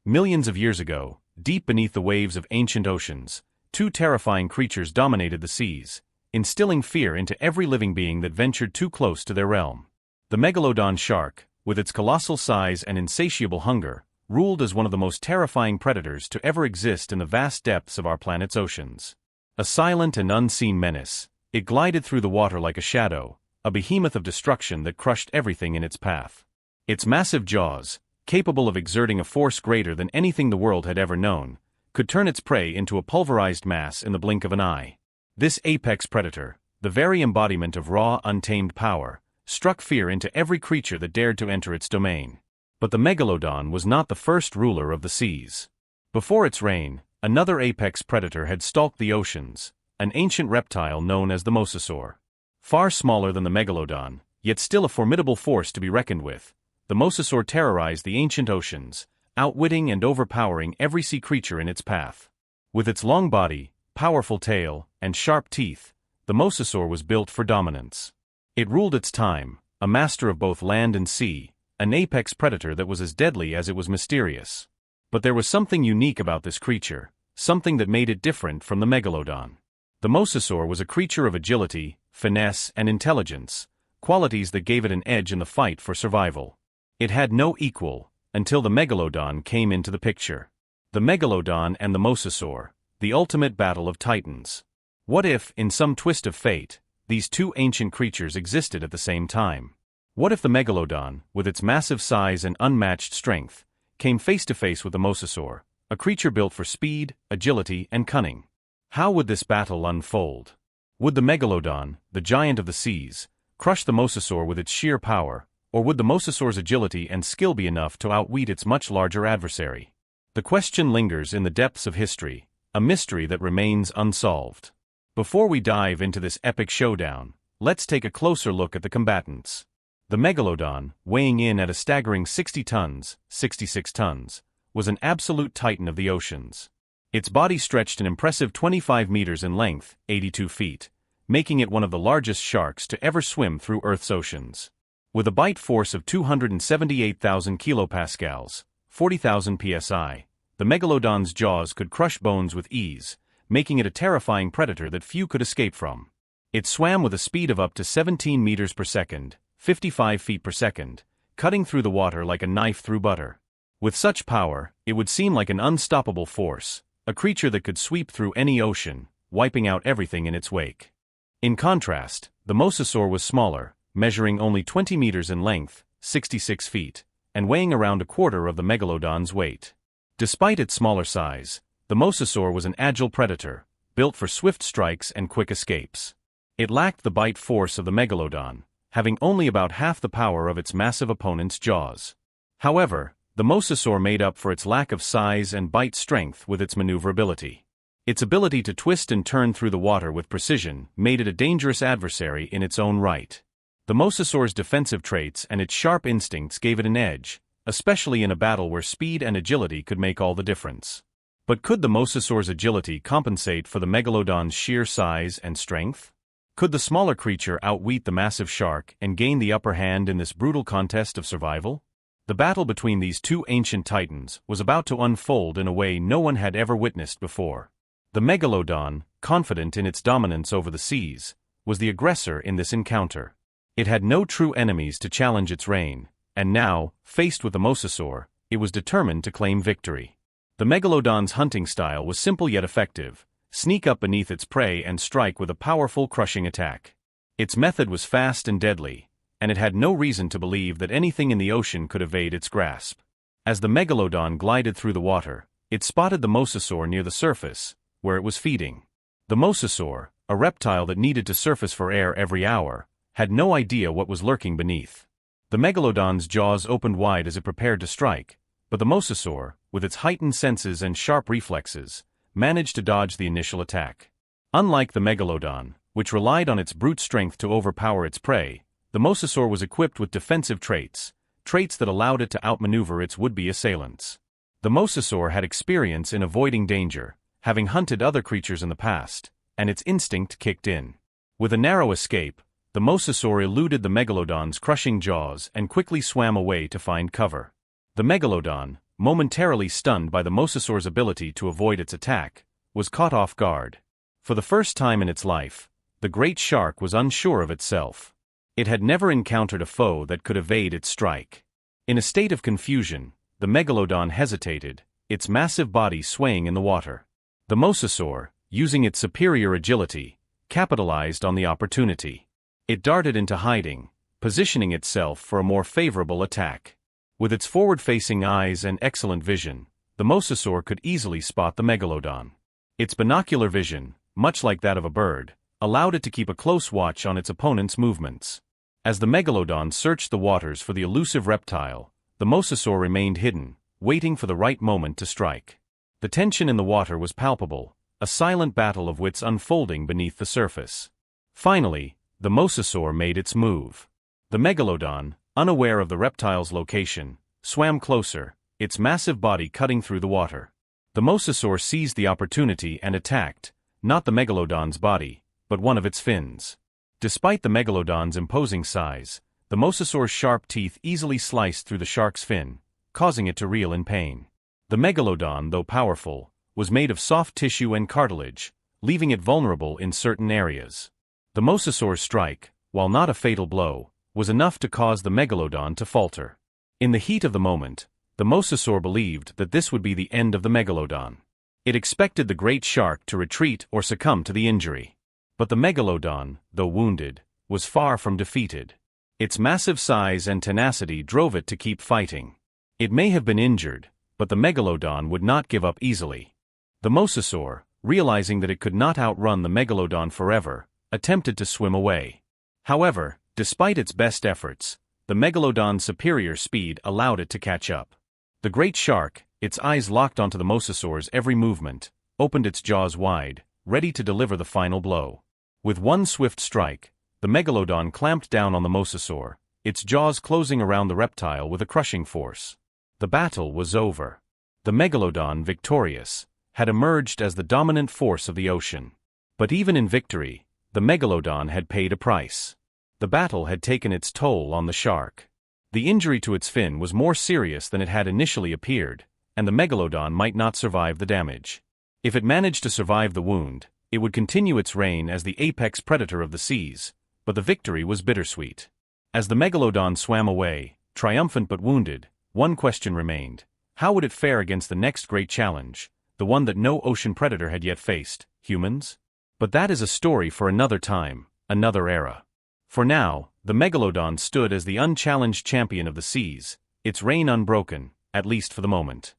Millions of years ago, deep beneath the waves of ancient oceans, two terrifying creatures dominated the seas, instilling fear into every living being that ventured too close to their realm. The Megalodon shark, with its colossal size and insatiable hunger, ruled as one of the most terrifying predators to ever exist in the vast depths of our planet's oceans. A silent and unseen menace, it glided through the water like a shadow, a behemoth of destruction that crushed everything in its path. Its massive jaws, capable of exerting a force greater than anything the world had ever known, could turn its prey into a pulverized mass in the blink of an eye. This apex predator, the very embodiment of raw, untamed power, struck fear into every creature that dared to enter its domain. But the Megalodon was not the first ruler of the seas. Before its reign, another apex predator had stalked the oceans, an ancient reptile known as the mosasaur. Far smaller than the Megalodon, yet still a formidable force to be reckoned with, the mosasaur terrorized the ancient oceans, outwitting and overpowering every sea creature in its path. With its long body, powerful tail, and sharp teeth, the mosasaur was built for dominance. It ruled its time, a master of both land and sea, an apex predator that was as deadly as it was mysterious. But there was something unique about this creature, something that made it different from the Megalodon. The mosasaur was a creature of agility, finesse, and intelligence, qualities that gave it an edge in the fight for survival. It had no equal, until the Megalodon came into the picture. The Megalodon and the mosasaur, the ultimate battle of titans. What if, in some twist of fate, these two ancient creatures existed at the same time? What if the Megalodon, with its massive size and unmatched strength, came face to face with the mosasaur, a creature built for speed, agility, and cunning? How would this battle unfold? Would the Megalodon, the giant of the seas, crush the mosasaur with its sheer power, or would the mosasaur's agility and skill be enough to outwit its much larger adversary? The question lingers in the depths of history, a mystery that remains unsolved. Before we dive into this epic showdown, let's take a closer look at the combatants. The Megalodon, weighing in at a staggering 60 tons, 66 tons, was an absolute titan of the oceans. Its body stretched an impressive 25 meters in length, 82 feet, making it one of the largest sharks to ever swim through Earth's oceans. With a bite force of 278,000 kilopascals, 40,000 psi, the Megalodon's jaws could crush bones with ease, making it a terrifying predator that few could escape from. It swam with a speed of up to 17 meters per second, 55 feet per second, cutting through the water like a knife through butter. With such power, it would seem like an unstoppable force, a creature that could sweep through any ocean, wiping out everything in its wake. In contrast, the mosasaur was smaller, measuring only 20 meters in length, 66 feet, and weighing around a quarter of the Megalodon's weight. Despite its smaller size, the mosasaur was an agile predator, built for swift strikes and quick escapes. It lacked the bite force of the Megalodon, having only about half the power of its massive opponent's jaws. However, the mosasaur made up for its lack of size and bite strength with its maneuverability. Its ability to twist and turn through the water with precision made it a dangerous adversary in its own right. The mosasaur's defensive traits and its sharp instincts gave it an edge, especially in a battle where speed and agility could make all the difference. But could the mosasaur's agility compensate for the Megalodon's sheer size and strength? Could the smaller creature outwit the massive shark and gain the upper hand in this brutal contest of survival? The battle between these two ancient titans was about to unfold in a way no one had ever witnessed before. The Megalodon, confident in its dominance over the seas, was the aggressor in this encounter. It had no true enemies to challenge its reign, and now, faced with the mosasaur, it was determined to claim victory. The Megalodon's hunting style was simple yet effective: sneak up beneath its prey and strike with a powerful crushing attack. Its method was fast and deadly, and it had no reason to believe that anything in the ocean could evade its grasp. As the Megalodon glided through the water, it spotted the mosasaur near the surface, where it was feeding. The mosasaur, a reptile that needed to surface for air every hour, had no idea what was lurking beneath. The Megalodon's jaws opened wide as it prepared to strike, but the mosasaur, with its heightened senses and sharp reflexes, managed to dodge the initial attack. Unlike the Megalodon, which relied on its brute strength to overpower its prey, the mosasaur was equipped with defensive traits that allowed it to outmaneuver its would-be assailants. The mosasaur had experience in avoiding danger, having hunted other creatures in the past, and its instinct kicked in. With a narrow escape, the mosasaur eluded the Megalodon's crushing jaws and quickly swam away to find cover. The Megalodon, momentarily stunned by the mosasaur's ability to avoid its attack, was caught off guard. For the first time in its life, the great shark was unsure of itself. It had never encountered a foe that could evade its strike. In a state of confusion, the Megalodon hesitated, its massive body swaying in the water. The mosasaur, using its superior agility, capitalized on the opportunity. It darted into hiding, positioning itself for a more favorable attack. With its forward-facing eyes and excellent vision, the mosasaur could easily spot the Megalodon. Its binocular vision, much like that of a bird, allowed it to keep a close watch on its opponent's movements. As the Megalodon searched the waters for the elusive reptile, the mosasaur remained hidden, waiting for the right moment to strike. The tension in the water was palpable, a silent battle of wits unfolding beneath the surface. Finally, the mosasaur made its move. The Megalodon, unaware of the reptile's location, swam closer, its massive body cutting through the water. The mosasaur seized the opportunity and attacked, not the Megalodon's body, but one of its fins. Despite the Megalodon's imposing size, the mosasaur's sharp teeth easily sliced through the shark's fin, causing it to reel in pain. The Megalodon, though powerful, was made of soft tissue and cartilage, leaving it vulnerable in certain areas. The mosasaur's strike, while not a fatal blow, was enough to cause the Megalodon to falter. In the heat of the moment, the mosasaur believed that this would be the end of the Megalodon. It expected the great shark to retreat or succumb to the injury. But the Megalodon, though wounded, was far from defeated. Its massive size and tenacity drove it to keep fighting. It may have been injured, but the Megalodon would not give up easily. The mosasaur, realizing that it could not outrun the Megalodon forever, attempted to swim away. However, despite its best efforts, the Megalodon's superior speed allowed it to catch up. The great shark, its eyes locked onto the mosasaur's every movement, opened its jaws wide, ready to deliver the final blow. With one swift strike, the Megalodon clamped down on the mosasaur, its jaws closing around the reptile with a crushing force. The battle was over. The Megalodon, victorious, had emerged as the dominant force of the ocean. But even in victory, the Megalodon had paid a price. The battle had taken its toll on the shark. The injury to its fin was more serious than it had initially appeared, and the Megalodon might not survive the damage. If it managed to survive the wound, it would continue its reign as the apex predator of the seas, but the victory was bittersweet. As the Megalodon swam away, triumphant but wounded, one question remained: how would it fare against the next great challenge, the one that no ocean predator had yet faced, humans? But that is a story for another time, another era. For now, the Megalodon stood as the unchallenged champion of the seas, its reign unbroken, at least for the moment.